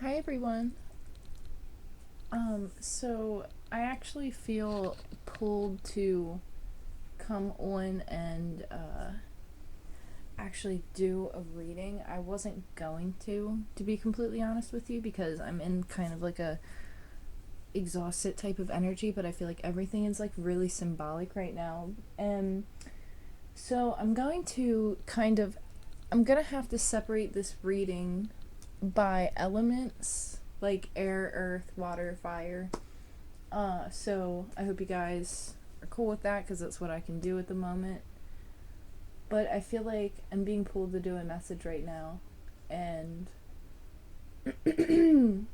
Hi everyone. So I actually feel pulled to come on and actually do a reading. I wasn't going to be completely honest with you, because I'm in kind of like a exhausted type of energy, but I feel like everything is like really symbolic right now. And so I'm gonna have to separate this reading by elements like air, earth, water, fire. So I hope you guys are cool with that, because that's what I can do at the moment. But I feel like I'm being pulled to do a message right now, and I'm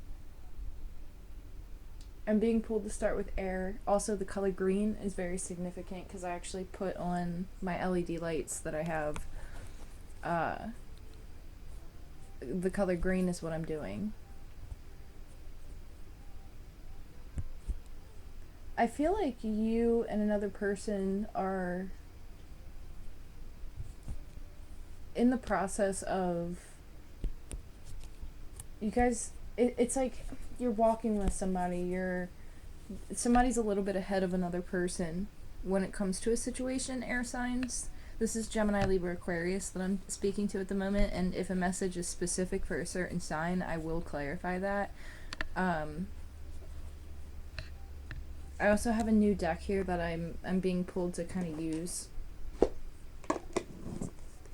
being pulled to start with air. Also, the color green is very significant because I actually put on my LED lights that I have. Uh, the color green is what I'm doing. I feel like you and another person are in the process of, you guys, it's like you're walking with somebody, somebody's a little bit ahead of another person when it comes to a situation. Air signs, this is Gemini, Libra, Aquarius that I'm speaking to at the moment, and if a message is specific for a certain sign, I will clarify that. I also have a new deck here that I'm being pulled to kind of use,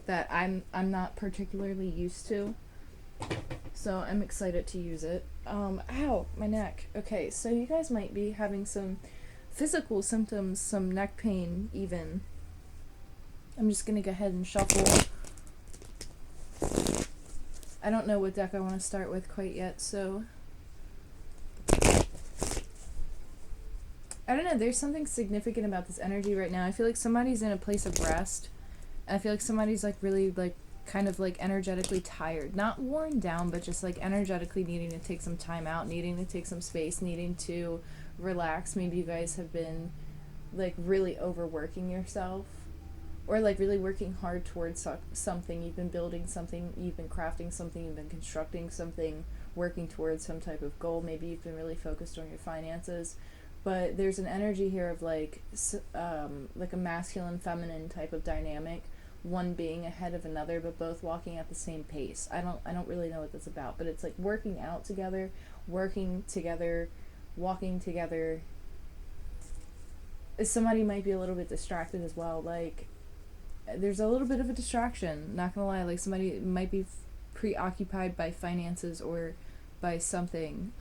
that I'm not particularly used to, so I'm excited to use it. Ow, my neck. Okay, so you guys might be having some physical symptoms, some neck pain even. I'm just gonna go ahead and shuffle. I don't know what deck I want to start with quite yet, so I don't know, there's something significant about this energy right now. I feel like somebody's in a place of rest. And I feel like somebody's like really like kind of like energetically tired. Not worn down, but just like energetically needing to take some time out, needing to take some space, needing to relax. Maybe you guys have been like really overworking yourself, or like really working hard towards something. You've been building something, you've been crafting something, you've been constructing something, working towards some type of goal. Maybe you've been really focused on your finances, but there's an energy here of like a masculine feminine type of dynamic, one being ahead of another but both walking at the same pace. I don't really know what that's about, but it's like working out together, working together, walking together. Somebody might be a little bit distracted as well, like there's a little bit of a distraction, not gonna lie. Like somebody might be preoccupied by finances or by something,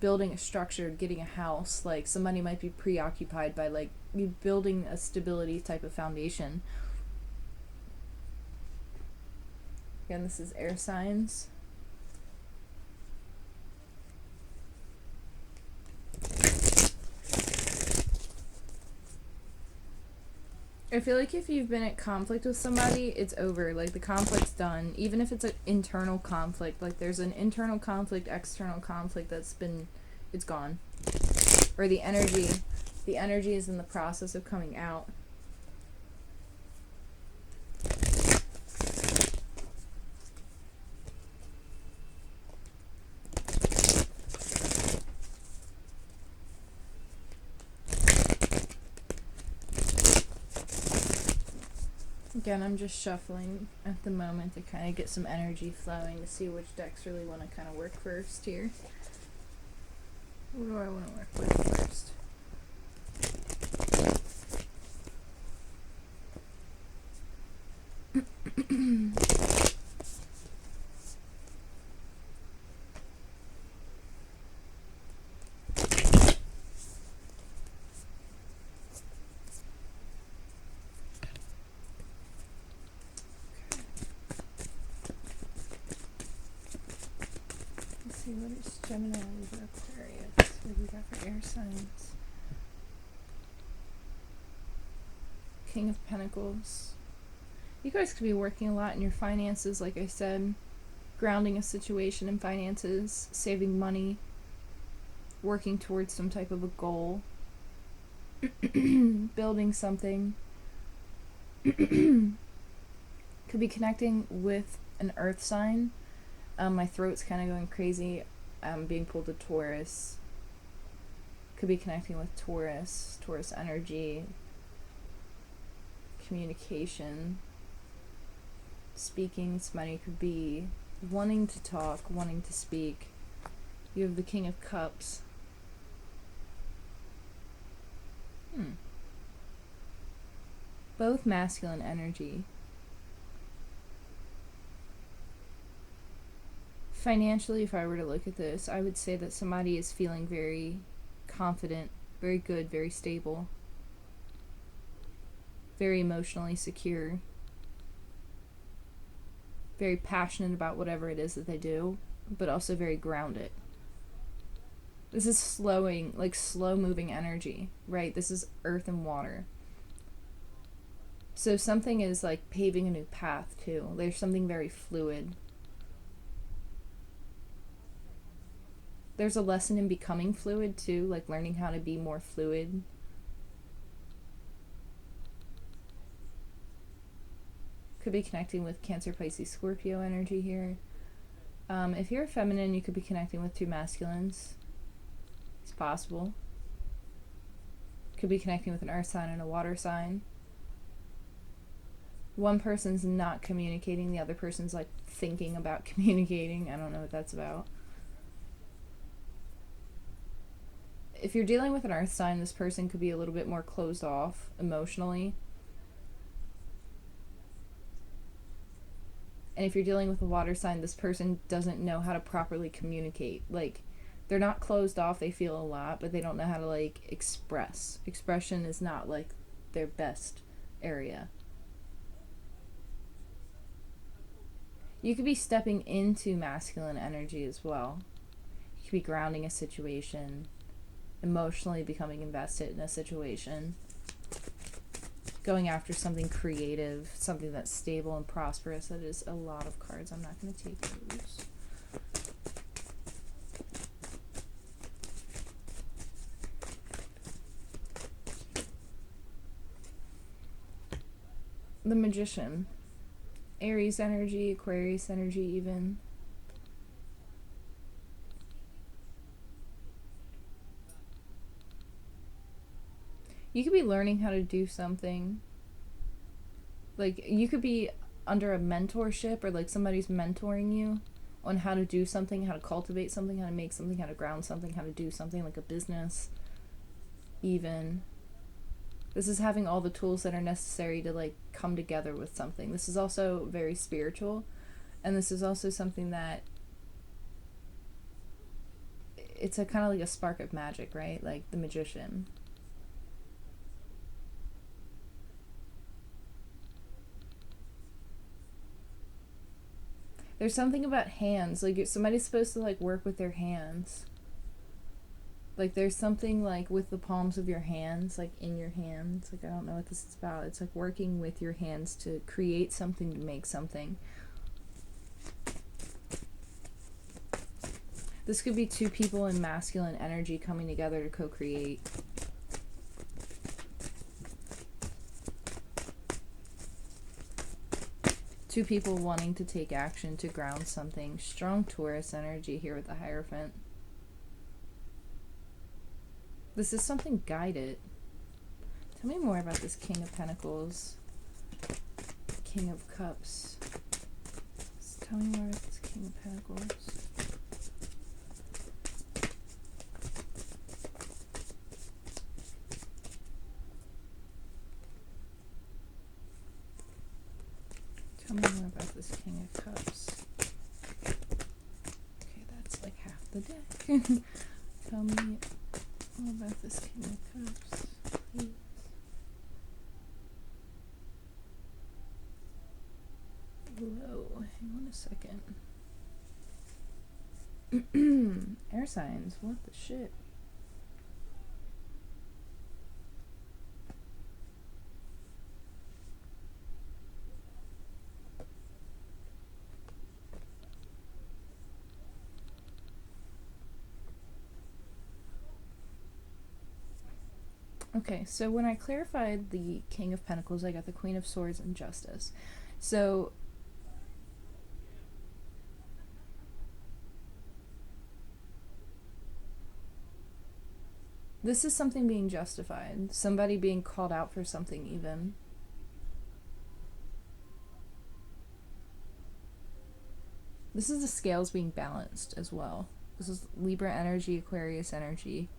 building a structure, getting a house. Like somebody might be preoccupied by like you building a stability type of foundation. Again, this is air signs. I feel like if you've been at conflict with somebody, it's over. Like the conflict's done. Even if it's an internal conflict, like there's an internal conflict, external conflict it's gone. Or the energy is in the process of coming out. Again, I'm just shuffling at the moment to kind of get some energy flowing to see which decks really want to kind of work first here. What do I want to work with first? Let's see, what is Gemini, Libra, Aquarius? What do we got for air signs? King of Pentacles. You guys could be working a lot in your finances, like I said, grounding a situation in finances, saving money, working towards some type of a goal, building something. Could be connecting with an earth sign. My throat's kind of going crazy. I'm being pulled to Taurus. Could be connecting with Taurus energy, communication, speaking. Somebody could be wanting to talk, wanting to speak. You have the King of Cups. Both masculine energy. Financially, if I were to look at this, I would say that somebody is feeling very confident, very good, very stable, very emotionally secure, very passionate about whatever it is that they do, but also very grounded. This is slowing, like slow moving energy, right? This is earth and water. So something is like paving a new path too. There's something very fluid. There's a lesson in becoming fluid too, like learning how to be more fluid. Could be connecting with Cancer, Pisces, Scorpio energy here. If you're feminine, you could be connecting with two masculines. It's possible. Could be connecting with an earth sign and a water sign. One person's not communicating, the other person's like thinking about communicating. I don't know what that's about. If you're dealing with an earth sign, this person could be a little bit more closed off emotionally. And if you're dealing with a water sign, this person doesn't know how to properly communicate. Like, they're not closed off, they feel a lot, but they don't know how to, like, express. Expression is not, like, their best area. You could be stepping into masculine energy as well. You could be grounding a situation, emotionally becoming invested in a situation, going after something creative, something that's stable and prosperous. That is a lot of cards. I'm not going to take those. The Magician. Aries energy, Aquarius energy even. You could be learning how to do something. Like, you could be under a mentorship, or like somebody's mentoring you on how to do something, how to cultivate something, how to make something, how to ground something, how to do something, like a business even. This is having all the tools that are necessary to like come together with something. This is also very spiritual, and this is also something that it's a kind of like a spark of magic, right? Like the Magician. There's something about hands. Like, somebody's supposed to like work with their hands. Like, there's something like with the palms of your hands, like in your hands. Like, I don't know what this is about. It's like working with your hands to create something, to make something. This could be two people in masculine energy coming together to co-create. Two people wanting to take action to ground something. Strong Taurus energy here with the Hierophant. This is something guided. Tell me more about this King of Pentacles. King of Cups. Tell me more about this King of Pentacles. Tell me more about this King of Cups. Okay, that's like half the deck. Tell me more about this King of Cups, please. Whoa, hang on a second. Air signs, what the shit? Okay, so when I clarified the King of Pentacles, I got the Queen of Swords and Justice. So This is something being justified. Somebody being called out for something even. This is the scales being balanced as well. This is Libra energy, Aquarius energy.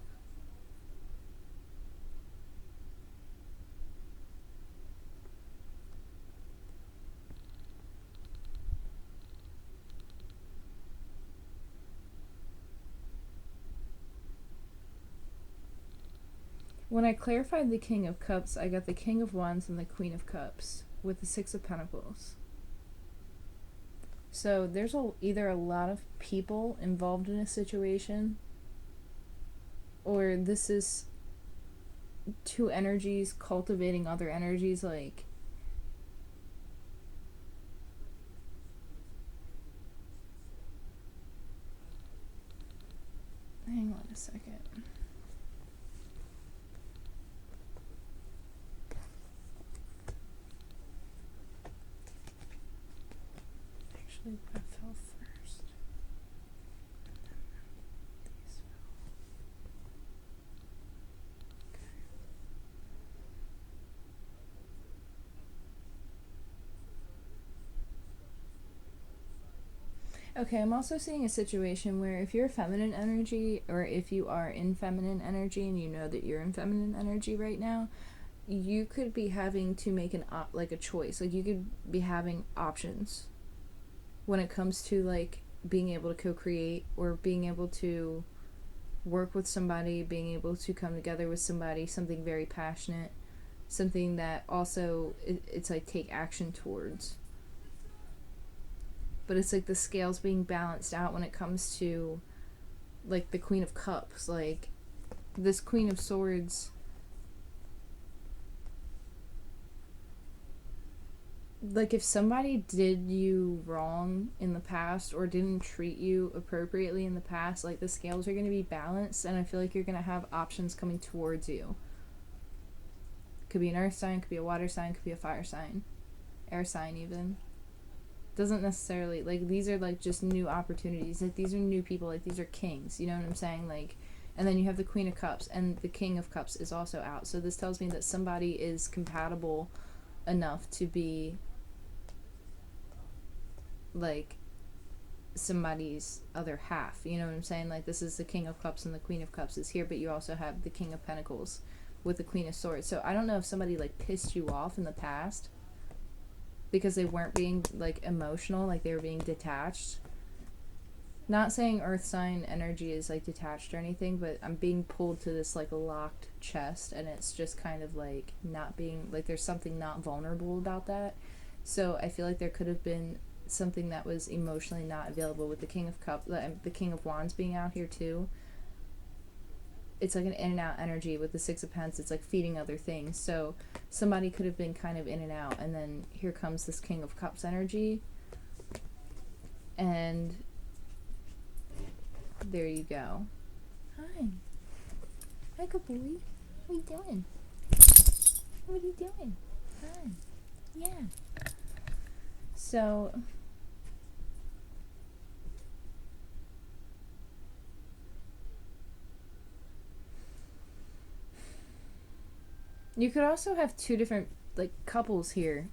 When I clarified the King of Cups, I got the King of Wands and the Queen of Cups with the Six of Pentacles. So there's either a lot of people involved in a situation, or this is two energies cultivating other energies, like hang on a second. Actually, that fell first. These fell. Okay, I'm also seeing a situation where if you're feminine energy, or if you are in feminine energy and you know that you're in feminine energy right now, you could be having to make like a choice. Like you could be having options when it comes to like being able to co-create, or being able to work with somebody, being able to come together with somebody, something very passionate, something that also it's like take action towards. But it's like the scales being balanced out when it comes to like the Queen of Cups. Like this Queen of Swords, like if somebody did you wrong in the past or didn't treat you appropriately in the past, like the scales are going to be balanced, and I feel like you're going to have options coming towards you. Could be an earth sign, could be a water sign, could be a fire sign, air sign even. Doesn't necessarily, like, these are like just new opportunities. Like these are new people, like these are kings, you know what I'm saying? Like, and then you have the Queen of Cups, and the King of Cups is also out. So this tells me that somebody is compatible enough to be like somebody's other half, you know what I'm saying? Like this is the King of Cups and the Queen of Cups is here, but you also have the King of Pentacles with the Queen of Swords. So I don't know if somebody like pissed you off in the past because they weren't being like emotional, like they were being detached. Not saying earth sign energy is like detached or anything, but I'm being pulled to this like locked chest, and it's just kind of like not being like there's something not vulnerable about that. So I feel like there could have been something that was emotionally not available with the King of Cups, the King of Wands being out here too. It's like an in and out energy with the Six of Pentacles. It's like feeding other things. So somebody could have been kind of in and out, and then here comes this King of Cups energy, and there you go. Hi. Hi, good boy. What are you doing? What are you doing? Hi. Yeah. So you could also have two different like couples here.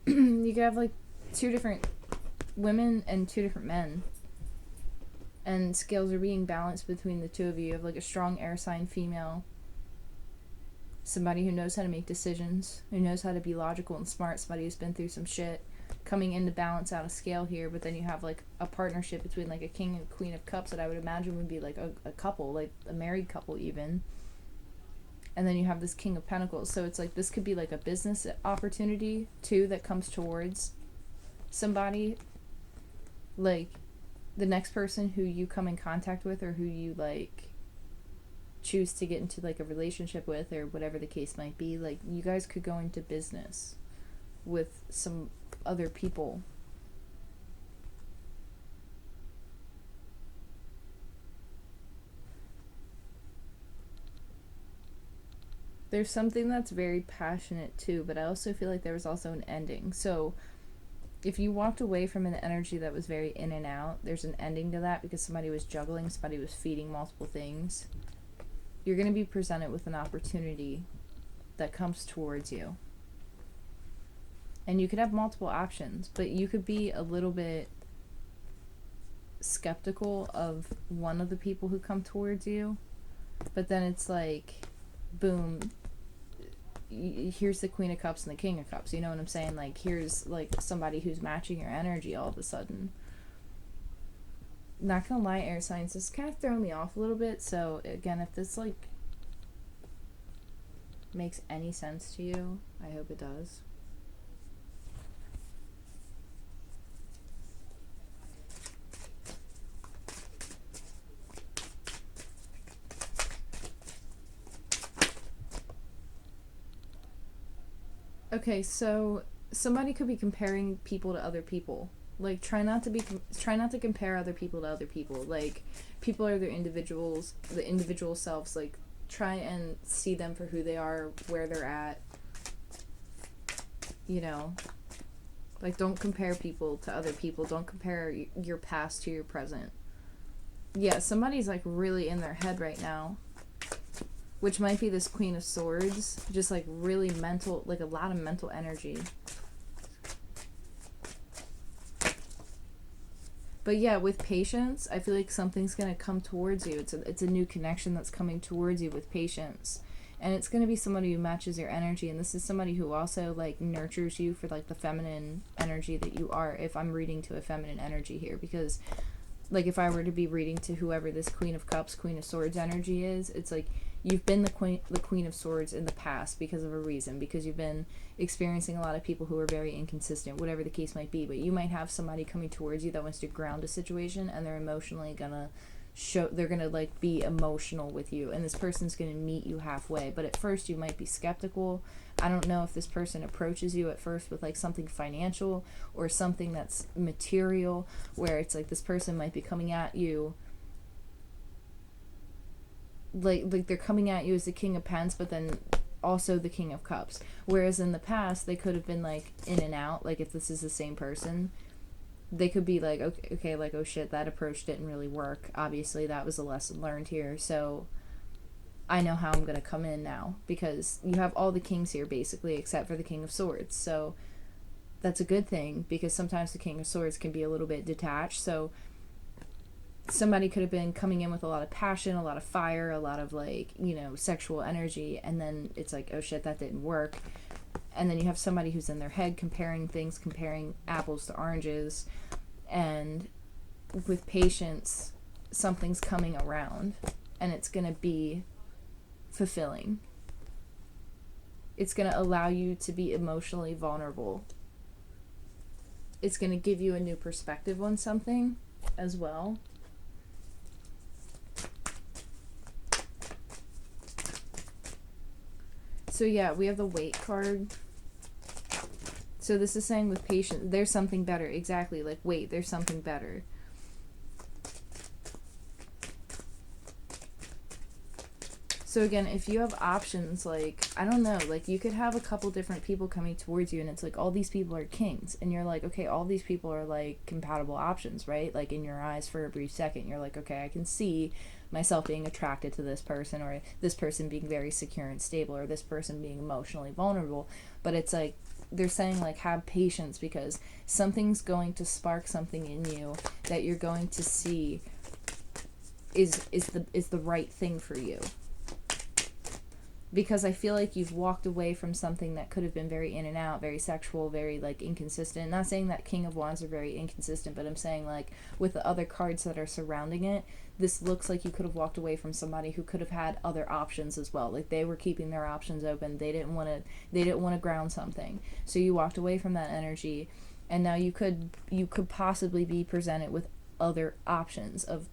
You could have like two different women and two different men, and scales are being balanced between the two of you. You have like a strong air sign female, somebody who knows how to make decisions, who knows how to be logical and smart, somebody who's been through some shit, coming in to balance out a scale here. But then you have like a partnership between like a King and Queen of Cups that I would imagine would be like a couple, like a married couple even. And then you have this King of Pentacles. So it's like this could be like a business opportunity too that comes towards somebody. Like the next person who you come in contact with, or who you like choose to get into like a relationship with, or whatever the case might be, like you guys could go into business with some other people. There's something that's very passionate too, but I also feel like there was also an ending. So if you walked away from an energy that was very in and out, there's an ending to that because somebody was juggling, somebody was feeding multiple things. you're going to be presented with an opportunity that comes towards you. And you could have multiple options, but you could be a little bit skeptical of one of the people who come towards you. But then it's like, boom, here's the Queen of Cups and the King of Cups. You know what I'm saying? Like, here's like somebody who's matching your energy all of a sudden. Not gonna lie, air signs, this kind of throwing me off a little bit. So again, if this like makes any sense to you, I hope it does. Okay, so somebody could be comparing people to other people. Like, try not to compare other people to other people. Like, people are their individuals, the individual selves. Like, try and see them for who they are, where they're at. You know, like, don't compare people to other people. Don't compare your past to your present. Yeah, somebody's like really in their head right now, which might be this Queen of Swords, just like really mental, like a lot of mental energy. But yeah, with patience, I feel like something's going to come towards you. It's a new connection that's coming towards you with patience. And it's going to be somebody who matches your energy. And this is somebody who also like nurtures you for like the feminine energy that you are, if I'm reading to a feminine energy here. Because like if I were to be reading to whoever this Queen of Cups, Queen of Swords energy is, it's like you've been the Queen of Swords in the past because of a reason, because you've been experiencing a lot of people who are very inconsistent, whatever the case might be. But you might have somebody coming towards you that wants to ground a situation, and they're emotionally gonna they're gonna like be emotional with you, and this person's gonna meet you halfway. But at first you might be skeptical. I don't know if this person approaches you at first with like something financial or something that's material, where it's like this person might be coming at you like they're coming at you as the King of Pence, but then also the King of Cups. Whereas in the past, they could have been like in and out. Like if this is the same person, they could be like, okay, like, oh shit, that approach didn't really work. Obviously, that was a lesson learned here. So I know how I'm going to come in now, because you have all the kings here basically, except for the King of Swords. So that's a good thing, because sometimes the King of Swords can be a little bit detached. So somebody could have been coming in with a lot of passion, a lot of fire, a lot of like, you know, sexual energy, and then it's like, oh shit, that didn't work. And then you have somebody who's in their head comparing things, comparing apples to oranges, and with patience, something's coming around, and it's going to be fulfilling. It's going to allow you to be emotionally vulnerable. It's going to give you a new perspective on something as well. So yeah, we have the Wait card. So this is saying with patience, there's something better. Exactly, like wait, there's something better. So again, if you have options, like, I don't know, like you could have a couple different people coming towards you, and it's like all these people are kings, and you're like, okay, all these people are like compatible options, right? Like in your eyes for a brief second, you're like, okay, I can see myself being attracted to this person, or this person being very secure and stable, or this person being emotionally vulnerable. But it's like they're saying like have patience, because something's going to spark something in you that you're going to see is the right thing for you. Because I feel like you've walked away from something that could have been very in and out, very sexual, very like inconsistent. Not saying that King of Wands are very inconsistent, but I'm saying like with the other cards that are surrounding it, this looks like you could have walked away from somebody who could have had other options as well. Like they were keeping their options open. They didn't want to ground something. So you walked away from that energy, and now you could possibly be presented with other options of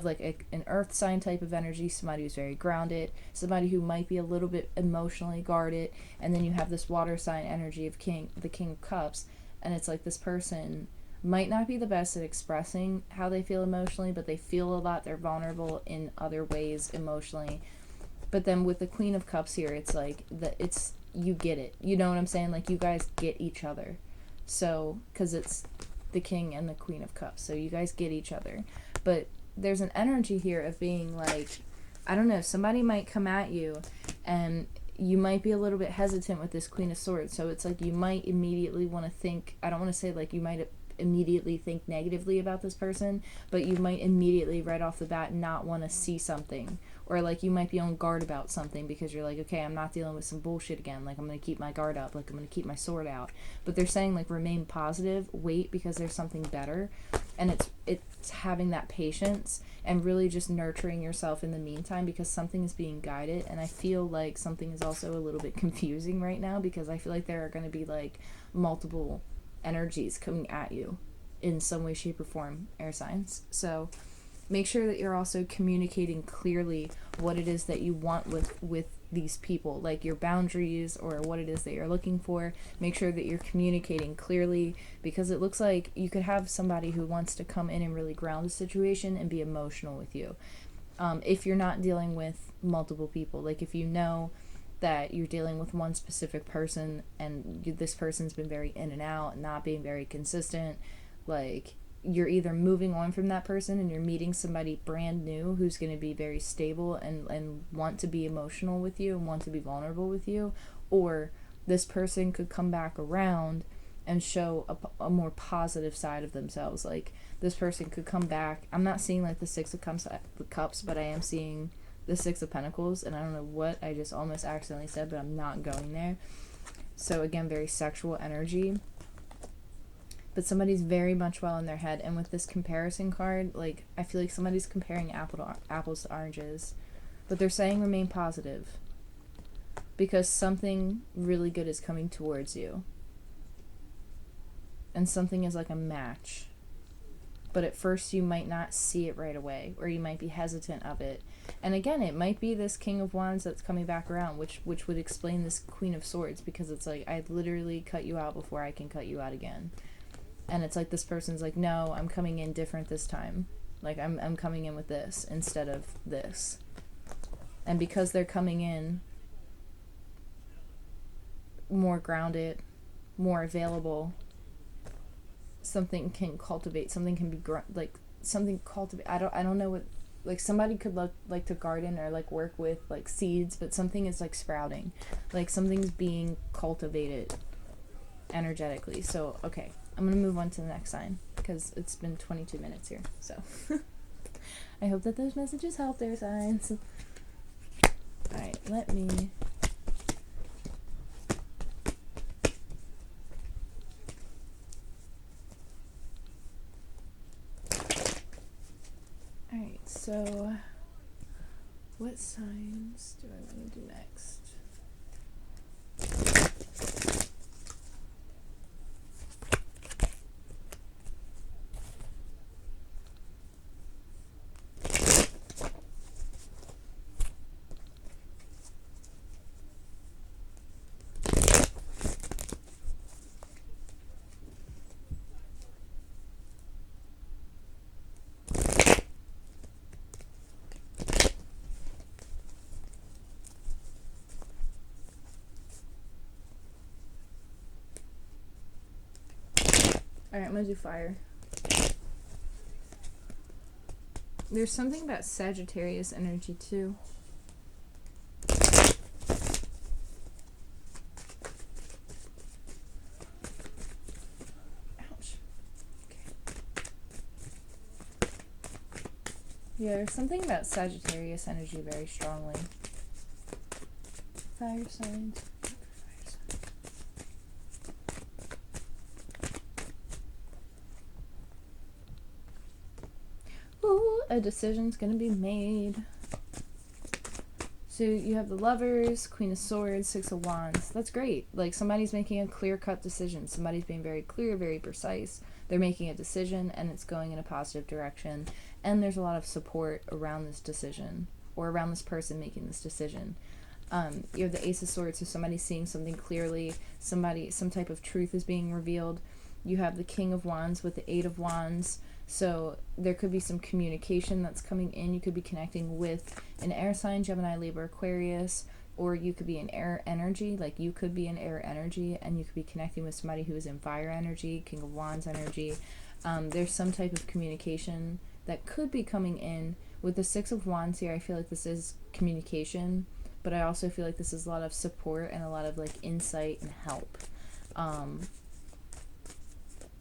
like an earth sign type of energy, somebody who's very grounded, somebody who might be a little bit emotionally guarded, and then you have this water sign energy of the King of Cups, and it's like this person might not be the best at expressing how they feel emotionally, but they feel a lot, they're vulnerable in other ways emotionally. But then with the Queen of Cups here, it's like you get it, you know what I'm saying, like you guys get each other. So because it's the King and the Queen of Cups, so you guys get each other. But there's an energy here of being like I don't know, somebody might come at you and you might be a little bit hesitant with this Queen of Swords. So it's like you might immediately want to think, I don't want to say like you might immediately think negatively about this person, but you might immediately right off the bat not want to see something, or like you might be on guard about something because you're like, okay, I'm not dealing with some bullshit again, like I'm going to keep my guard up, like I'm going to keep my sword out. But they're saying like remain positive, wait, because there's something better. And it's having that patience and really just nurturing yourself in the meantime, because something is being guided. And I feel like something is also a little bit confusing right now, because I feel like there are going to be like multiple energies coming at you in some way, shape, or form, air signs. So make sure that you're also communicating clearly what it is that you want with these people, like your boundaries or what it is that you're looking for. Make sure that you're communicating clearly, because it looks like you could have somebody who wants to come in and really ground the situation and be emotional with you. If you're not dealing with multiple people, like if you know that you're dealing with one specific person and this person's been very in and out, not being very consistent, like you're either moving on from that person and you're meeting somebody brand new who's going to be very stable and want to be emotional with you and want to be vulnerable with you, or this person could come back around and show a more positive side of themselves. Like this person could come back. I'm not seeing like the Six of Cups, but I am seeing the Six of Pentacles, and I don't know what I just almost accidentally said, but I'm not going there. So again, very sexual energy. But somebody's very much well in their head. And with this comparison card, like, I feel like somebody's comparing apples to oranges. But they're saying remain positive, because something really good is coming towards you. And something is like a match. But at first you might not see it right away, or you might be hesitant of it. And again, it might be this King of Wands that's coming back around, which would explain this Queen of Swords, because it's like, I literally cut you out before I can cut you out again. And it's like this person's like, no, I'm coming in different this time. Like, I'm coming in with this instead of this. And because they're coming in more grounded, more available, something can cultivate, something can be cultivate. I don't know what, like somebody could like to garden or like work with like seeds, but something is like sprouting, like something's being cultivated energetically. So okay, I'm gonna move on to the next sign because it's been 22 minutes here. So I hope that those messages help their signs. All right, let me. Alright, so what signs do I want to do next? Alright, I'm gonna do fire. There's something about Sagittarius energy too. Ouch. Okay. Yeah, there's something about Sagittarius energy very strongly. Fire signs. Ooh, a decision's gonna be made. So you have the Lovers, Queen of Swords, Six of Wands. That's great. Like somebody's making a clear-cut decision. Somebody's being very clear, very precise. They're making a decision and it's going in a positive direction. And there's a lot of support around this decision, or around this person making this decision. You have the Ace of Swords, so somebody's seeing something clearly. Some type of truth is being revealed. You have the King of Wands with the Eight of Wands. So there could be some communication that's coming in. You could be connecting with an air sign, Gemini, Libra, Aquarius, or you could be an air energy. Like you could be an air energy and you could be connecting with somebody who is in fire energy, King of Wands energy. There's some type of communication that could be coming in With the Six of Wands here, I feel like this is communication, but I also feel like this is a lot of support and a lot of like insight and help.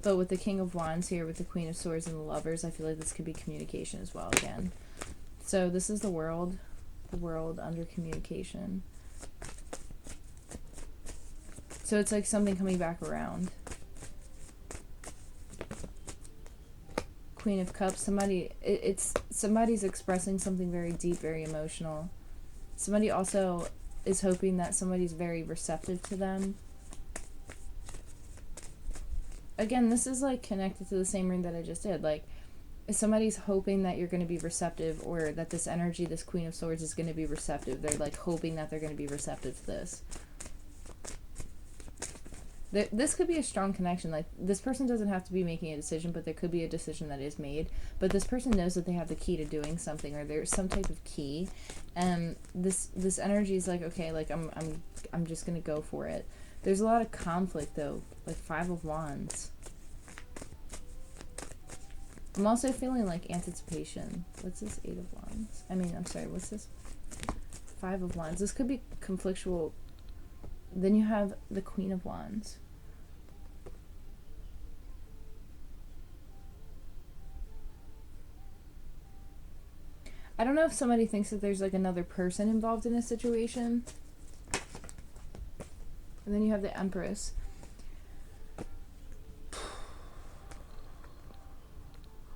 But with the King of Wands here, with the Queen of Swords and the Lovers, I feel like this could be communication as well again. So this is the world under communication. So it's like something coming back around. Queen of Cups, somebody's expressing something very deep, very emotional. Somebody also is hoping that somebody's very receptive to them. Again, this is like connected to the same reading that I just did. Like, if somebody's hoping that you're going to be receptive, or that this energy, this Queen of Swords, is going to be receptive. They're like hoping that they're going to be receptive to this. This could be a strong connection. Like, this person doesn't have to be making a decision, but there could be a decision that is made. But this person knows that they have the key to doing something, or there's some type of key, and this energy is like, okay, like I'm just gonna go for it. There's a lot of conflict though, like Five of Wands. I'm also feeling like anticipation. What's this? Eight of Wands. I'm sorry. What's this? Five of Wands. This could be conflictual. Then you have the Queen of Wands. I don't know if somebody thinks that there's like another person involved in a situation. And then you have the Empress.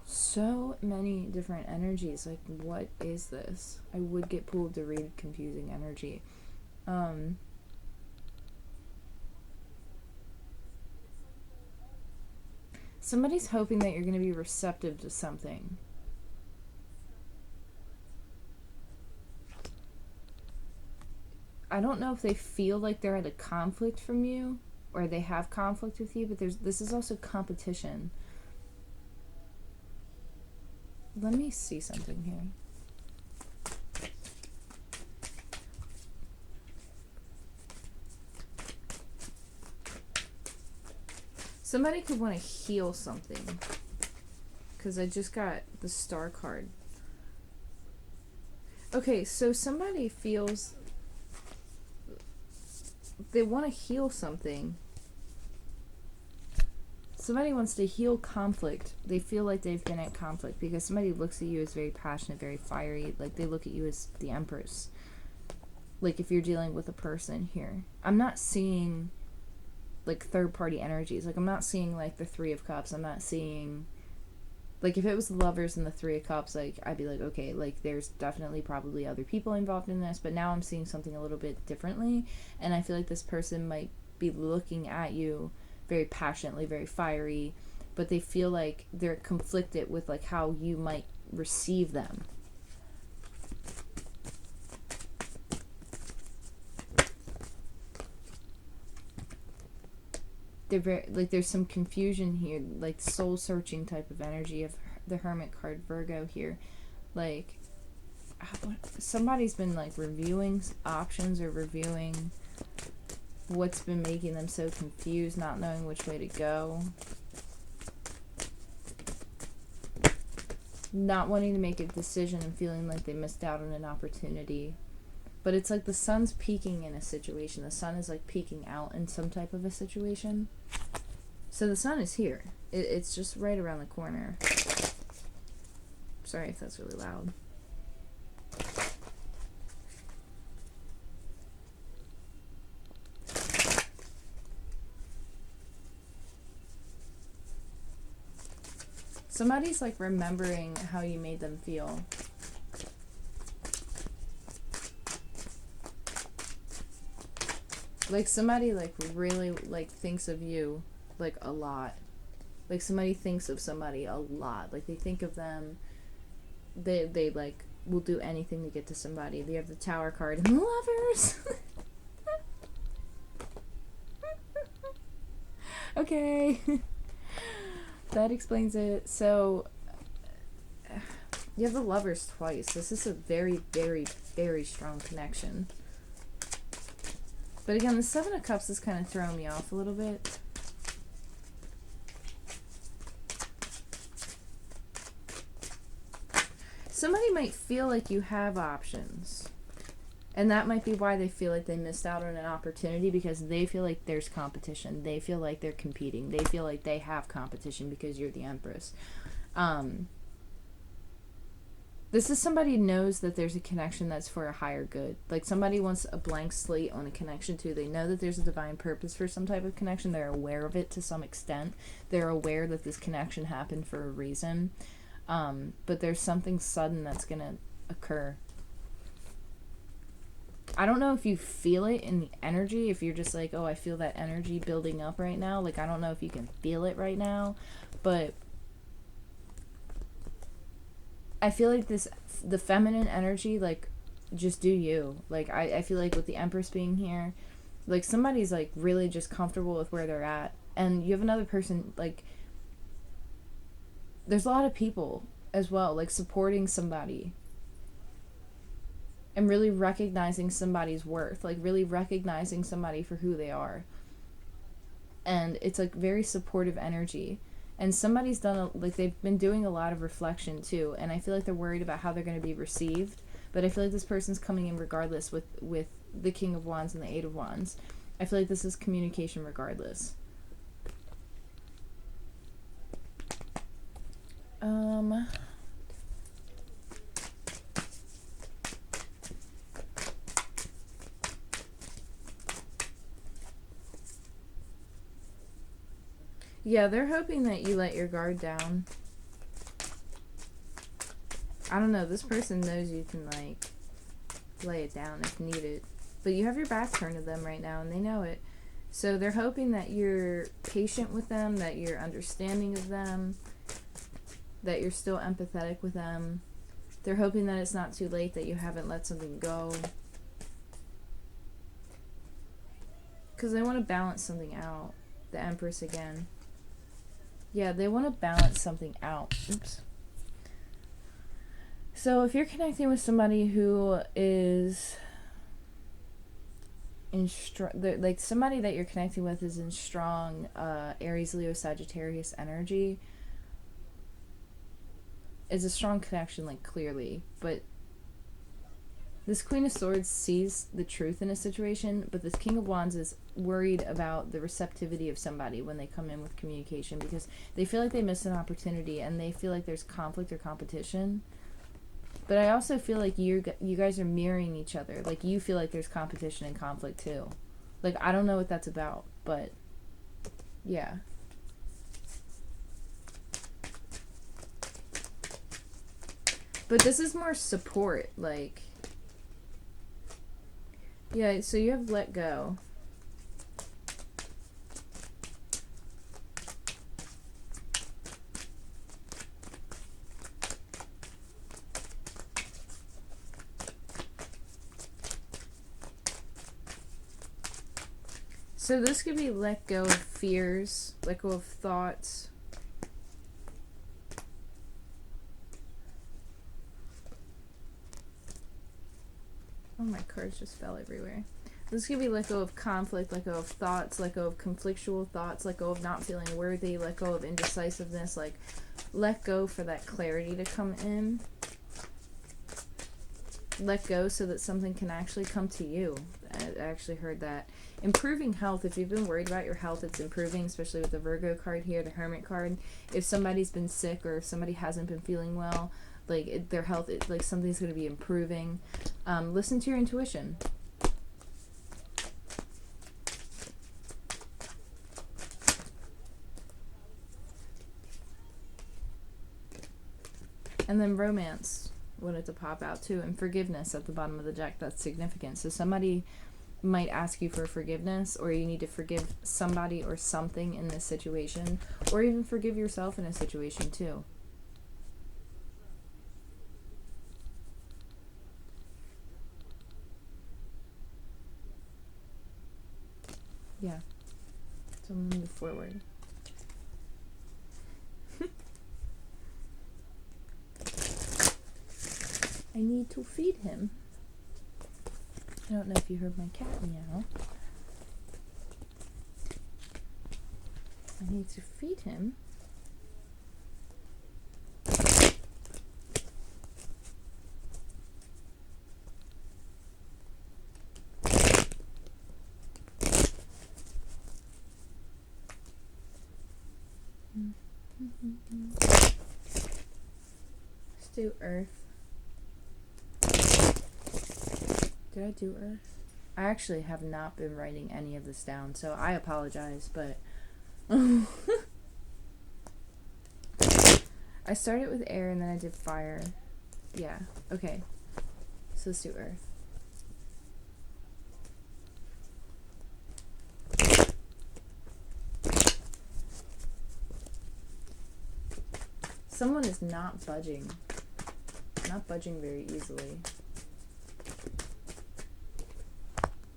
So many different energies. Like, what is this? I would get pulled to read confusing energy. Somebody's hoping that you're going to be receptive to something. I don't know if they feel like they're at a conflict from you, or they have conflict with you, but this is also competition. Let me see something here. Somebody could want to heal something, because I just got the Star card. Okay, so somebody feels they want to heal something. Somebody wants to heal conflict. They feel like they've been at conflict because somebody looks at you as very passionate, very fiery. Like, they look at you as the Empress. Like, if you're dealing with a person here. I'm not seeing like third-party energies. Like, I'm not seeing like the Three of Cups. I'm not seeing, like, if it was the Lovers and the Three of Cups, like, I'd be like, okay, like, there's definitely probably other people involved in this, but now I'm seeing something a little bit differently, and I feel like this person might be looking at you very passionately, very fiery, but they feel like they're conflicted with, like, how you might receive them. They're very, like, there's some confusion here, like soul-searching type of energy of the Hermit card, Virgo here. Like, somebody's been like reviewing options, or reviewing what's been making them so confused, not knowing which way to go, not wanting to make a decision and feeling like they missed out on an opportunity. But it's like the sun's peeking in a situation. The sun is like peeking out in some type of a situation. So the sun is here. It's just right around the corner. Sorry if that's really loud. Somebody's like remembering how you made them feel. Like, somebody like really like thinks of you like a lot. Like, somebody thinks of somebody a lot. Like, they think of them. They like will do anything to get to somebody. They have the Tower card and the Lovers. Okay. That explains it. So you have the Lovers twice. This is a very, very, very strong connection. But again, the Seven of Cups is kind of throwing me off a little bit. somebody might feel like you have options. And that might be why they feel like they missed out on an opportunity, because they feel like there's competition. They feel like they're competing. They feel like they have competition because you're the Empress. This is somebody who knows that there's a connection that's for a higher good. Like somebody wants a blank slate on a connection too. They know that there's a divine purpose for some type of connection. They're aware of it to some extent. They're aware that this connection happened for a reason. But there's something sudden that's going to occur. I don't know if you feel it in the energy, if you're just like, oh, I feel that energy building up right now. Like, I don't know if you can feel it right now, but I feel like the feminine energy, like, just do you. Like, I feel like with the Empress being here, like, somebody's, like, really just comfortable with where they're at. And you have another person, like, there's a lot of people as well, like, supporting somebody. And really recognizing somebody's worth. Like, really recognizing somebody for who they are. And it's, like, very supportive energy. And somebody's done, they've been doing a lot of reflection, too. And I feel like they're worried about how they're going to be received. But I feel like this person's coming in regardless with the King of Wands and the Eight of Wands. I feel like this is communication regardless. Yeah, they're hoping that you let your guard down. I don't know, this person knows you can, like, lay it down if needed. But you have your back turned to them right now, and they know it. So they're hoping that you're patient with them, that you're understanding of them, that you're still empathetic with them. They're hoping that it's not too late, that you haven't let something go. Because they want to balance something out. The Empress again. Yeah, they want to balance something out. Oops. So if you're connecting with somebody who is like somebody that you're connecting with is in strong Aries, Leo, Sagittarius energy, it's a strong connection, like, clearly. But this Queen of Swords sees the truth in a situation, but this King of Wands is worried about the receptivity of somebody when they come in with communication, because they feel like they missed an opportunity and they feel like there's conflict or competition. But I also feel like you guys are mirroring each other. Like, you feel like there's competition and conflict too. Like, I don't know what that's about, but yeah. But this is more support, like, yeah, so you have let go. So this could be let go of fears, let go of thoughts. Oh, my cards just fell everywhere. This could be let go of conflict, let go of thoughts, let go of conflictual thoughts, let go of not feeling worthy, let go of indecisiveness, like, let go for that clarity to come in. Let go so that something can actually come to you. I actually heard that. Improving health. If you've been worried about your health, it's improving, especially with the Virgo card here, the Hermit card. If somebody's been sick or if somebody hasn't been feeling well, like, their health, like, something's going to be improving. Listen to your intuition. And then romance wanted to pop out too, and forgiveness at the bottom of the deck. That's significant. So somebody might ask you for forgiveness, or you need to forgive somebody or something in this situation, or even forgive yourself in a situation too. Yeah. So I'm gonna move forward. I need to feed him. I don't know if you heard my cat meow. I need to feed him. Let's do Earth. Did I do Earth? I actually have not been writing any of this down, so I apologize, but I started with air and then I did fire. Yeah, okay. So let's do Earth. Someone is not budging. Not budging very easily.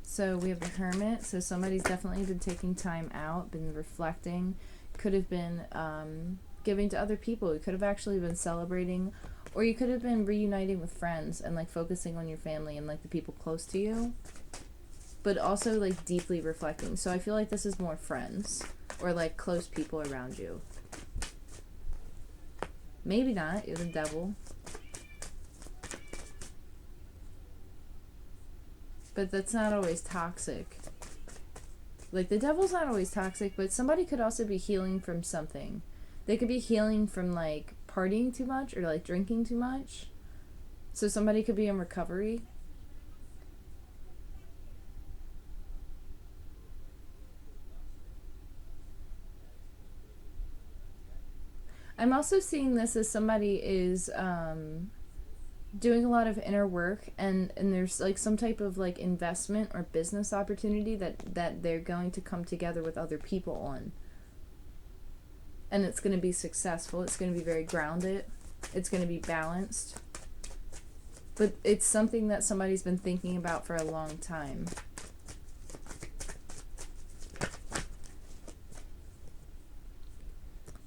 So we have the Hermit. So somebody's definitely been taking time out, been reflecting. Could have been giving to other people. You could have actually been celebrating, or you could have been reuniting with friends and like focusing on your family and like the people close to you, but also like deeply reflecting. So I feel like this is more friends or like close people around you. Maybe not. You're the devil. But that's not always toxic. Like, the devil's not always toxic, but somebody could also be healing from something. They could be healing from, like, partying too much or, like, drinking too much. So somebody could be in recovery. I'm also seeing this as somebody is doing a lot of inner work, and there's like some type of like investment or business opportunity that they're going to come together with other people on. And it's going to be successful. It's going to be very grounded. It's going to be balanced. But it's something that somebody's been thinking about for a long time.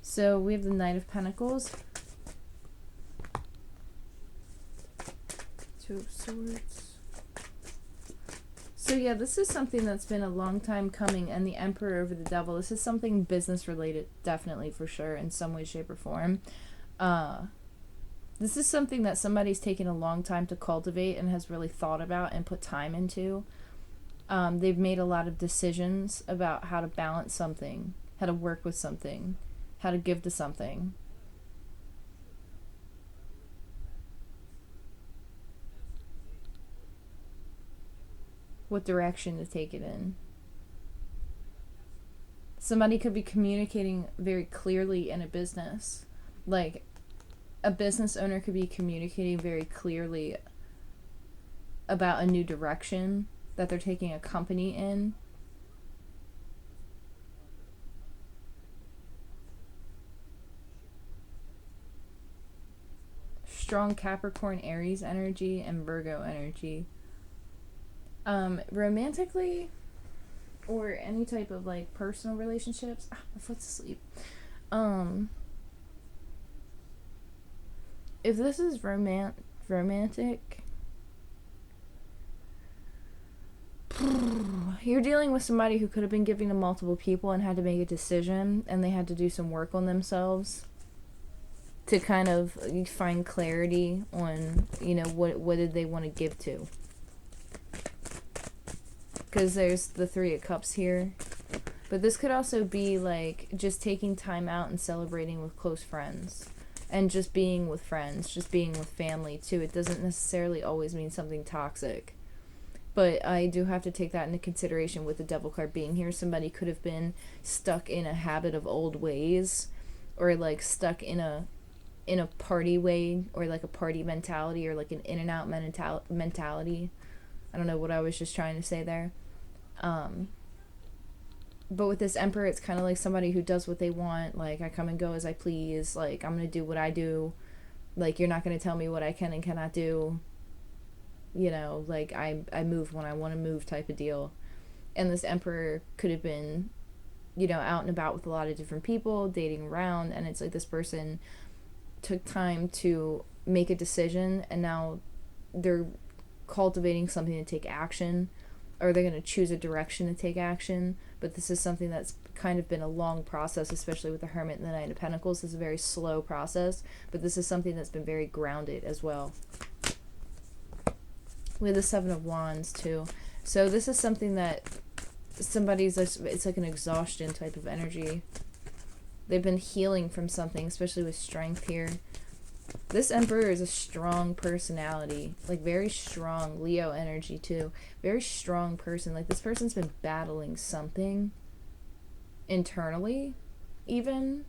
So we have the Knight of Pentacles. Two of Swords. So yeah, this is something that's been a long time coming, and the Emperor over the Devil. This is something business related, definitely, for sure, in some way, shape, or form. This is something that somebody's taken a long time to cultivate and has really thought about and put time into. They've made a lot of decisions about how to balance something, how to work with something, how to give to something. What direction to take it in. Somebody could be communicating very clearly in a business. Like, a business owner could be communicating very clearly about a new direction that they're taking a company in. Strong Capricorn, Aries energy, and Virgo energy. Romantically, or any type of like personal relationships. My foot's asleep. If this is romantic, you're dealing with somebody who could have been giving to multiple people and had to make a decision, and they had to do some work on themselves to kind of find clarity on, you know, what did they want to give to. Because there's the Three of Cups here. But this could also be like just taking time out and celebrating with close friends. And just being with friends, just being with family too. It doesn't necessarily always mean something toxic. But I do have to take that into consideration with the Devil card being here. Somebody could have been stuck in a habit of old ways, or like stuck in a party way, or like a party mentality, or like an in and out mentality. I don't know what I was just trying to say there. But with this Emperor, it's kind of like somebody who does what they want. Like, I come and go as I please. Like, I'm going to do what I do. Like, you're not going to tell me what I can and cannot do. You know, like, I move when I want to move type of deal. And this Emperor could have been, you know, out and about with a lot of different people, dating around. And it's like this person took time to make a decision, and now they're cultivating something to take action, or they're going to choose a direction to take action. But this is something that's kind of been a long process, especially with the Hermit and the Knight of Pentacles. This is a very slow process, but this is something that's been very grounded as well. We have the Seven of Wands too. So this is something that somebody's, it's like an exhaustion type of energy. They've been healing from something, especially with strength here. This Emperor is a strong personality, like very strong Leo energy too. Very strong person. Like this person's been battling something internally, even.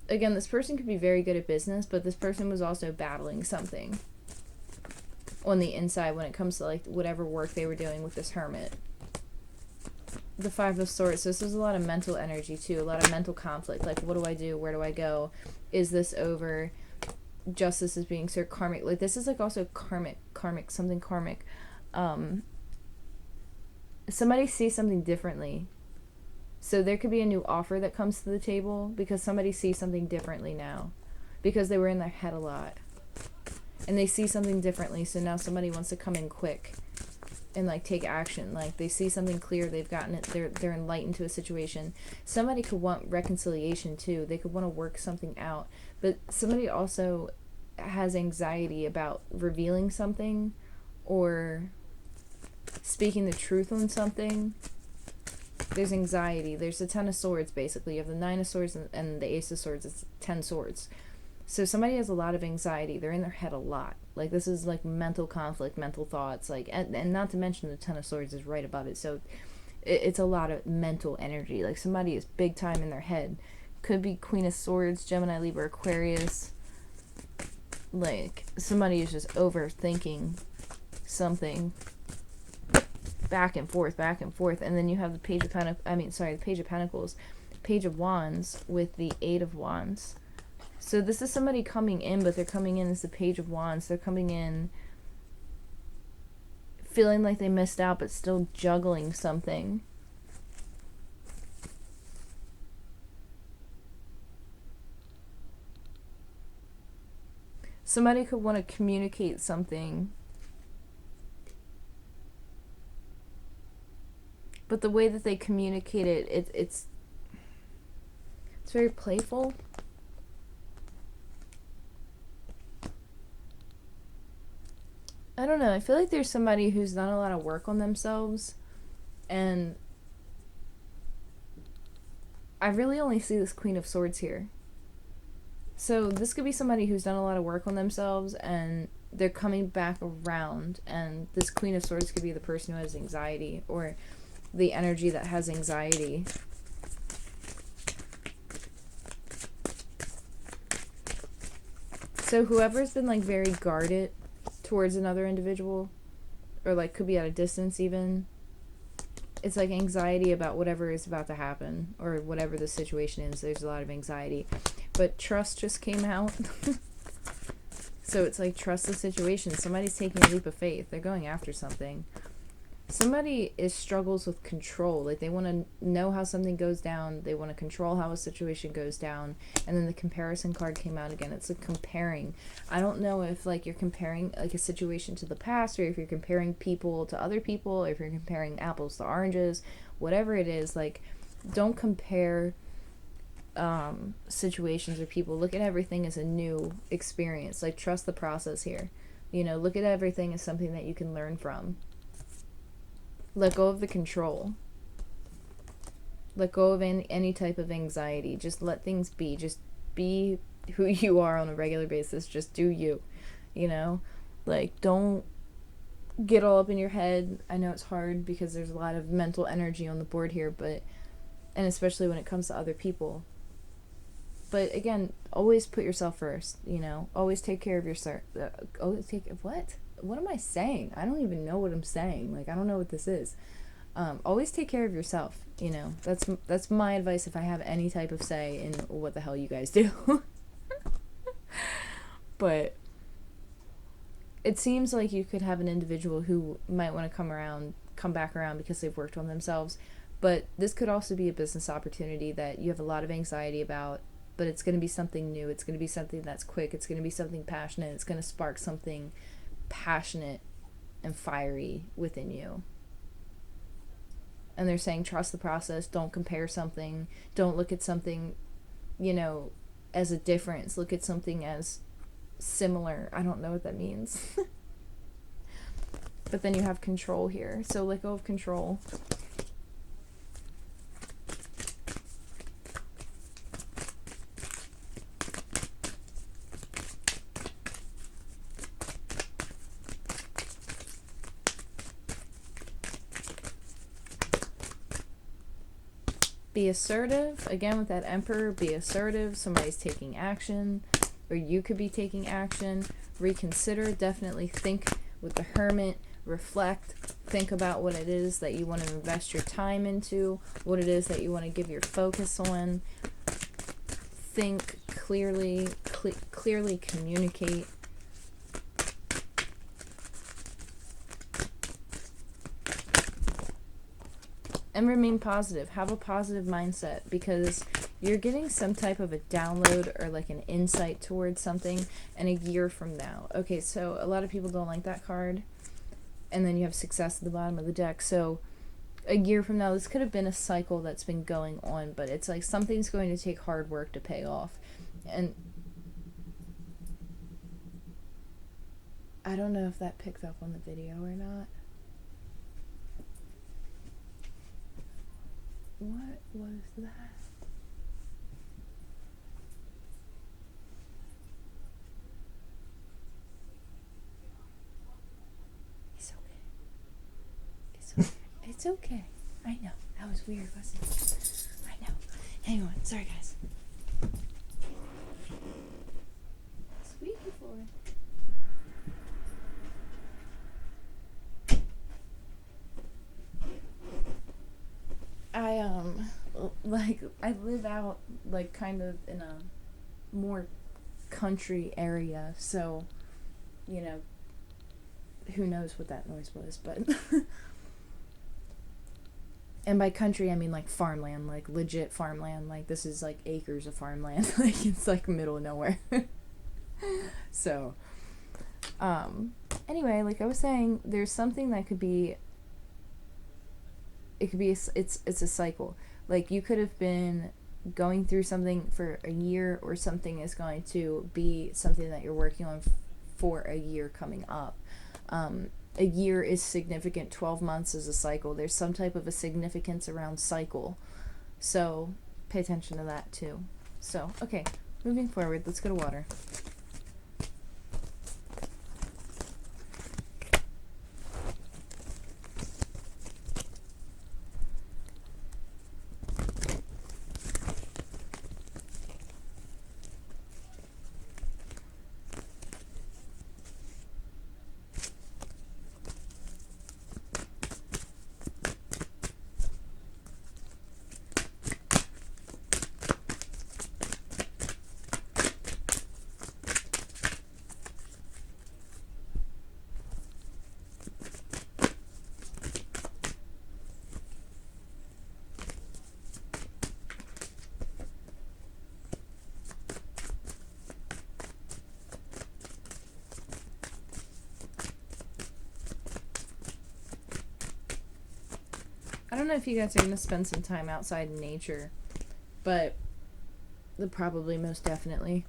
Again, this person could be very good at business, but this person was also battling something on the inside when it comes to like whatever work they were doing with this Hermit. The Five of Swords. So this is a lot of mental energy too, a lot of mental conflict. Like, what do I do? Where do I go? Is this over? Justice is being served. Karmic. Like, this is like also karmic, something karmic. Somebody sees something differently. So there could be a new offer that comes to the table because somebody sees something differently now, because they were in their head a lot and they see something differently. So now somebody wants to come in quick and like take action. Like they see something clear, they've gotten it, they're enlightened to a situation. Somebody could want reconciliation too. They could want to work something out, but somebody also has anxiety about revealing something or speaking the truth on something. There's anxiety. There's the Ten of Swords, basically. You have the Nine of Swords and the Ace of Swords. It's 10 swords. So somebody has a lot of anxiety. They're in their head a lot. Like, this is, like, mental conflict, mental thoughts. Like, and not to mention the Ten of Swords is right above it. So it's a lot of mental energy. Like, somebody is big time in their head. Could be Queen of Swords, Gemini, Libra, Aquarius. Like, somebody is just overthinking something. Back and forth, and then you have the Page of the Page of Pentacles, Page of Wands with the Eight of Wands. So this is somebody coming in, but they're coming in as the Page of Wands. They're coming in feeling like they missed out, but still juggling something. Somebody could want to communicate something, but the way that they communicate it, it's very playful. I don't know. I feel like there's somebody who's done a lot of work on themselves, and I really only see this Queen of Swords here. So this could be somebody who's done a lot of work on themselves, and they're coming back around, and this Queen of Swords could be the person who has anxiety, or the energy that has anxiety. So whoever's been like very guarded towards another individual, or like could be at a distance even, it's like anxiety about whatever is about to happen or whatever the situation is. There's a lot of anxiety, but trust just came out. So it's like, trust the situation. Somebody's taking a leap of faith. They're going after something. Somebody struggles with control. Like, they want to know how something goes down. They want to control how a situation goes down. And then the comparison card came out again. It's like comparing. I don't know if, like, you're comparing, like, a situation to the past, or if you're comparing people to other people, or if you're comparing apples to oranges. Whatever it is, like, don't compare situations or people. Look at everything as a new experience. Like, trust the process here. You know, look at everything as something that you can learn from. Let go of the control. Let go of any type of anxiety. Just let things be. Just be who you are on a regular basis. Just do you. You know? Like, don't get all up in your head. I know it's hard because there's a lot of mental energy on the board here, but, and especially when it comes to other people. But again, always put yourself first, you know? Always take care of yourself. What am I saying? I don't even know what I'm saying. Like, I don't know what this is. Always take care of yourself, you know? That's my advice if I have any type of say in what the hell you guys do. But it seems like you could have an individual who might want to come back around because they've worked on themselves. But this could also be a business opportunity that you have a lot of anxiety about, but it's going to be something new. It's going to be something that's quick. It's going to be something passionate. It's going to spark something passionate and fiery within you. And they're saying, trust the process. Don't compare something. Don't look at something, you know, as a difference. Look at something as similar. I don't know what that means. But then you have control here. So let go of control. be assertive. Again, with that Emperor, be assertive. Somebody's taking action, or you could be taking action. Reconsider. Definitely think with the Hermit. Reflect. Think about what it is that you want to invest your time into, what it is that you want to give your focus on. Think clearly, clearly communicate. And remain positive. Have a positive mindset, because you're getting some type of a download or like an insight towards something in a year from now. Okay, so a lot of people don't like that card. And then you have success at the bottom of the deck. So a year from now, this could have been a cycle that's been going on, but it's like something's going to take hard work to pay off. And I don't know if that picked up on the video or not. What was that? It's okay. It's okay. It's okay. I know. That was weird, wasn't it? I know. Hang on. Sorry, guys. Squeaky floor. I live out, like, kind of in a more country area, so, you know, who knows what that noise was, but... And by country, I mean, like, farmland, like, legit farmland. Like, this is, like, acres of farmland. Like, it's, like, middle of nowhere. So, anyway, like I was saying, there's something that could be... It could be it's a cycle. Like, you could have been going through something for a year, or something is going to be something that you're working on for a year coming up. A year is significant. 12 months is a cycle. There's some type of a significance around cycle. So pay attention to that too. So, okay, moving forward, let's go to water. I don't know if you guys are going to spend some time outside in nature, but probably, most definitely.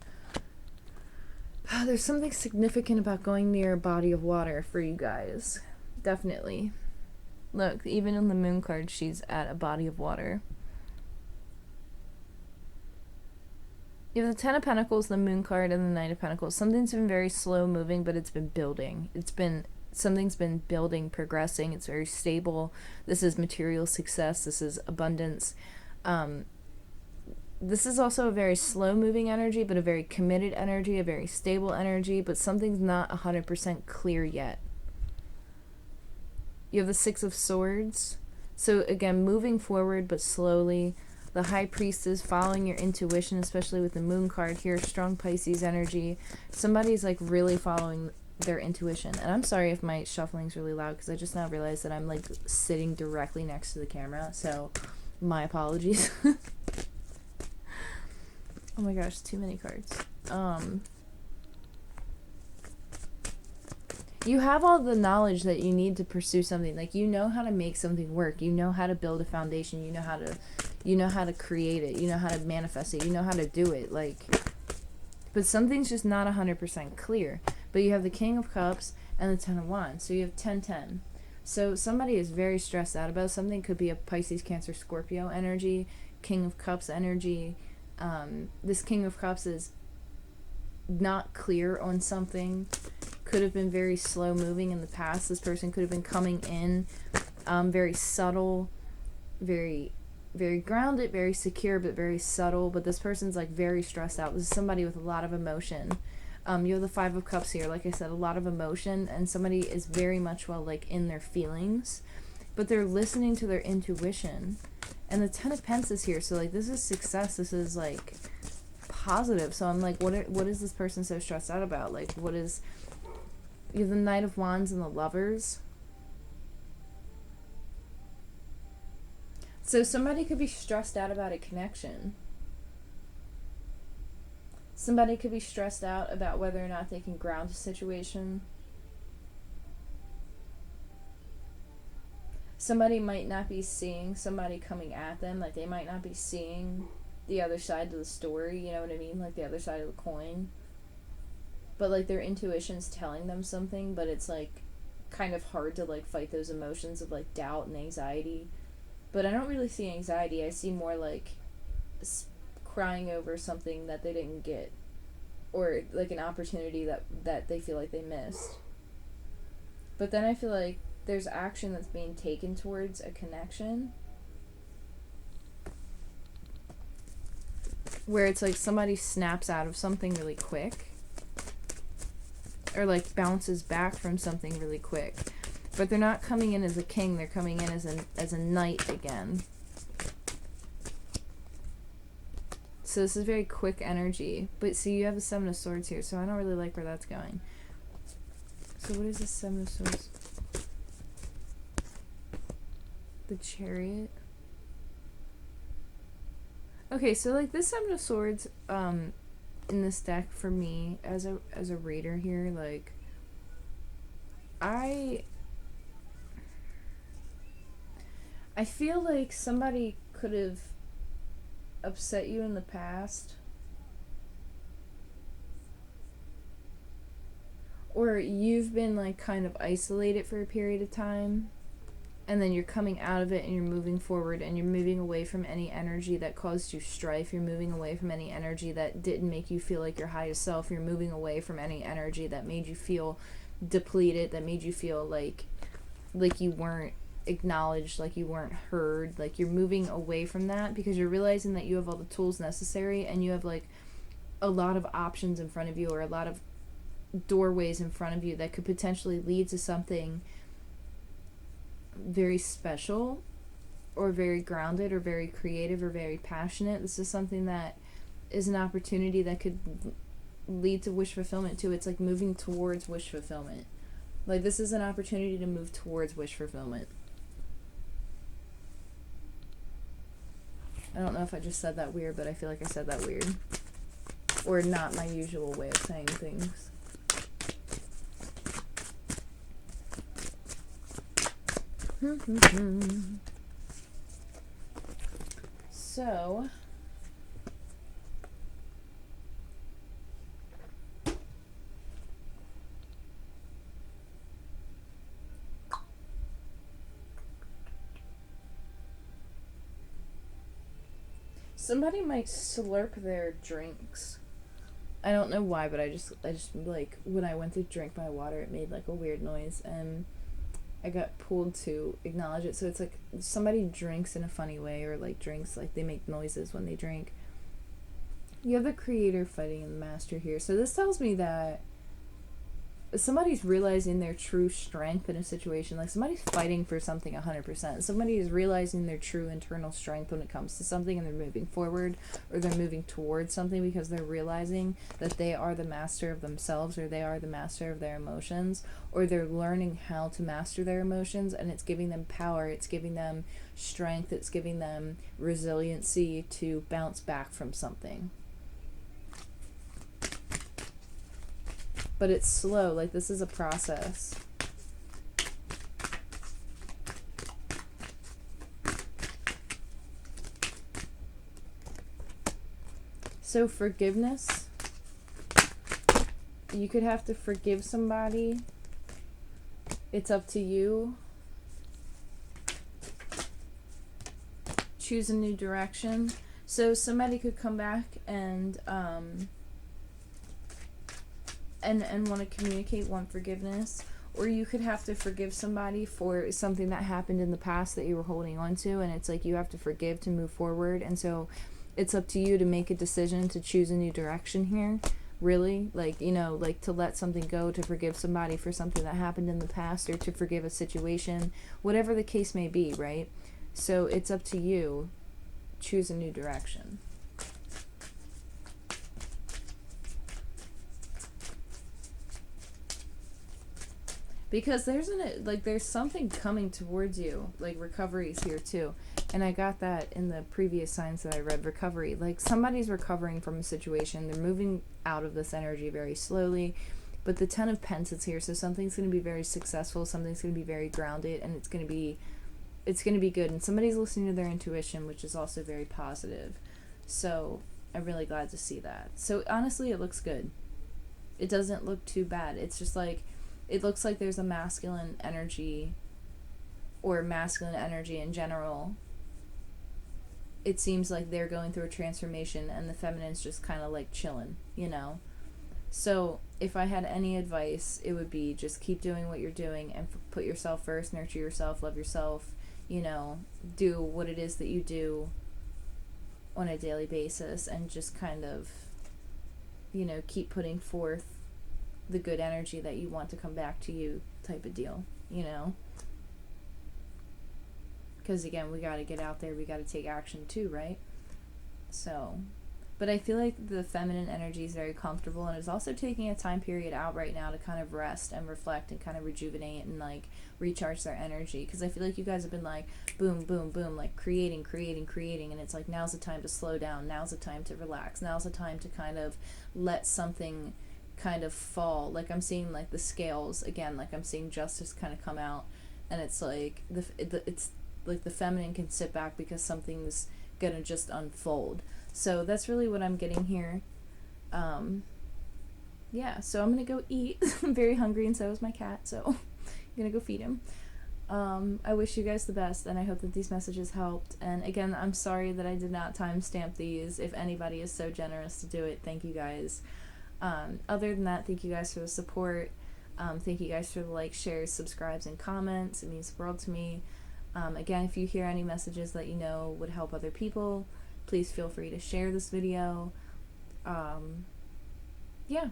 There's something significant about going near a body of water for you guys. Definitely. Look, even in the moon card, she's at a body of water. You have the Ten of Pentacles, the Moon card, and the Knight of Pentacles. Something's been very slow moving, but it's been building. Something's been building, progressing. It's very stable. This is material success. This is abundance. This is also a very slow moving energy, but a very committed energy, a very stable energy, but something's not 100% clear yet. You have the Six of Swords. So again, moving forward, but slowly. The High Priestess, following your intuition, especially with the Moon card here, strong Pisces energy. Somebody's like really following their intuition. And I'm sorry if my shuffling's really loud, because I just now realized that I'm like sitting directly next to the camera, so my apologies. Oh my gosh, too many cards. You have all the knowledge that you need to pursue something. Like, you know how to make something work. You know how to build a foundation. You know how to create it. You know how to manifest it. You know how to do it. Like, but something's just not 100% clear. But you have the King of Cups and the Ten of Wands. So you have 10-10. So somebody is very stressed out about something. Could be a Pisces, Cancer, Scorpio energy. King of Cups energy. This King of Cups is not clear on something. Could have been very slow moving in the past. This person could have been coming in very subtle, very very grounded, very secure, but very subtle. But this person's like very stressed out. This is somebody with a lot of emotion. You have the Five of Cups here. Like I said, a lot of emotion, and somebody is very much well like in their feelings, but they're listening to their intuition. And the Ten of Pentacles here. So like this is success. This is like positive. So I'm like, what is this person so stressed out about? Like, what is... You have the Knight of Wands and the Lovers. So somebody could be stressed out about a connection. Somebody could be stressed out about whether or not they can ground a situation. Somebody might not be seeing somebody coming at them. Like, they might not be seeing the other side of the story, you know what I mean? Like, the other side of the coin. But, like, their intuition's telling them something, but it's, like, kind of hard to, like, fight those emotions of, like, doubt and anxiety. But I don't really see anxiety. I see more, like, crying over something that they didn't get. Or, like, an opportunity that they feel like they missed. But then I feel like there's action that's being taken towards a connection. Where it's like somebody snaps out of something really quick. Or, like, bounces back from something really quick. But they're not coming in as a king, they're coming in as a knight again. So this is very quick energy. But see, you have the Seven of Swords here, so I don't really like where that's going. So what is the Seven of Swords? The Chariot. Okay, so like this Seven of Swords, in this deck for me as a reader here, like I feel like somebody could have upset you in the past, or you've been like kind of isolated for a period of time, and then you're coming out of it and you're moving forward and you're moving away from any energy that caused you strife. You're moving away from any energy that didn't make you feel like your highest self. You're moving away from any energy that made you feel depleted, that made you feel like you weren't acknowledged, like you weren't heard. Like, you're moving away from that because you're realizing that you have all the tools necessary and you have like a lot of options in front of you, or a lot of doorways in front of you that could potentially lead to something very special, or very grounded, or very creative, or very passionate. This is something that is an opportunity that could lead to wish fulfillment too. It's like moving towards wish fulfillment. Like, this is an opportunity to move towards wish fulfillment. I don't know if I just said that weird, but I feel like I said that weird. Or not my usual way of saying things. So, somebody might slurp their drinks. I don't know why, but I just like, when I went to drink my water, it made like a weird noise, and I got pulled to acknowledge it. So it's like somebody drinks in a funny way, or like drinks, like they make noises when they drink. You have the Creator fighting the Master here. So this tells me that somebody's realizing their true strength in a situation. Like, somebody's fighting for something 100%. Somebody is realizing their true internal strength when it comes to something, and they're moving forward, or they're moving towards something because they're realizing that they are the master of themselves, or they are the master of their emotions, or they're learning how to master their emotions, and it's giving them power, it's giving them strength, it's giving them resiliency to bounce back from something. But it's slow. Like, this is a process. So forgiveness. You could have to forgive somebody. It's up to you. Choose a new direction. So somebody could come back and want to communicate, want forgiveness, or you could have to forgive somebody for something that happened in the past that you were holding on to, and it's like you have to forgive to move forward. And so it's up to you to make a decision to choose a new direction here, really, like, you know, like to let something go, to forgive somebody for something that happened in the past, or to forgive a situation, whatever the case may be, right? So it's up to you. Choose a new direction. Because there's something coming towards you, like recovery's here too. And I got that in the previous signs that I read. Recovery, like somebody's recovering from a situation, they're moving out of this energy very slowly. But the 10 of Pence is here, so something's going to be very successful, something's going to be very grounded, and it's going to be good. And somebody's listening to their intuition, which is also very positive. So I'm really glad to see that. So honestly, it looks good. It doesn't look too bad. It's just like, it looks like there's a masculine energy, or masculine energy in general. It seems like they're going through a transformation, and the feminine's just kind of like chilling, you know? So if I had any advice, it would be just keep doing what you're doing, and put yourself first, nurture yourself, love yourself, you know, do what it is that you do on a daily basis, and just kind of, you know, keep putting forth the good energy that you want to come back to you, type of deal, you know? Because again, we got to get out there, we got to take action too, right? So, but I feel like the feminine energy is very comfortable, and is also taking a time period out right now to kind of rest and reflect and kind of rejuvenate and like recharge their energy. Because I feel like you guys have been like boom, boom, boom, like creating, and it's like now's the time to slow down, now's the time to relax, now's the time to kind of let something kind of fall. Like I'm seeing like the scales again, like I'm seeing justice kind of come out, and it's like it's like the feminine can sit back because something's gonna just unfold. So that's really what I'm getting here. Yeah, so I'm gonna go eat. I'm very hungry, and so is my cat, so I'm gonna go feed him. I wish you guys the best, and I hope that these messages helped. And again, I'm sorry that I did not timestamp these. If anybody is so generous to do it, thank you guys. Other than that, thank you guys for the support. Thank you guys for the likes, shares, subscribes, and comments. It means the world to me. Again, if you hear any messages that you know would help other people, please feel free to share this video. Yeah.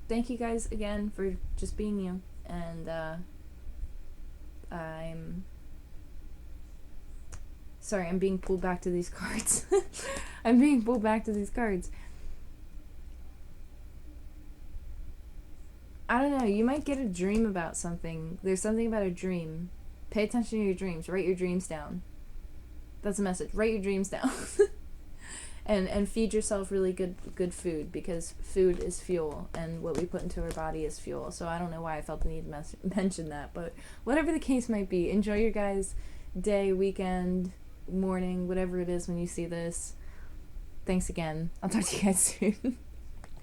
Thank you guys again for just being you. And I'm sorry, I'm being pulled back to these cards. I'm being pulled back to these cards. I don't know, you might get a dream about something. There's something about a dream. Pay attention to your dreams. Write your dreams down. That's a message. Write your dreams down. and feed yourself really good food, because food is fuel, and what we put into our body is fuel. So I don't know why I felt the need to mention that, but whatever the case might be, enjoy your guys' day, weekend, morning, whatever it is when you see this. Thanks again. I'll talk to you guys soon.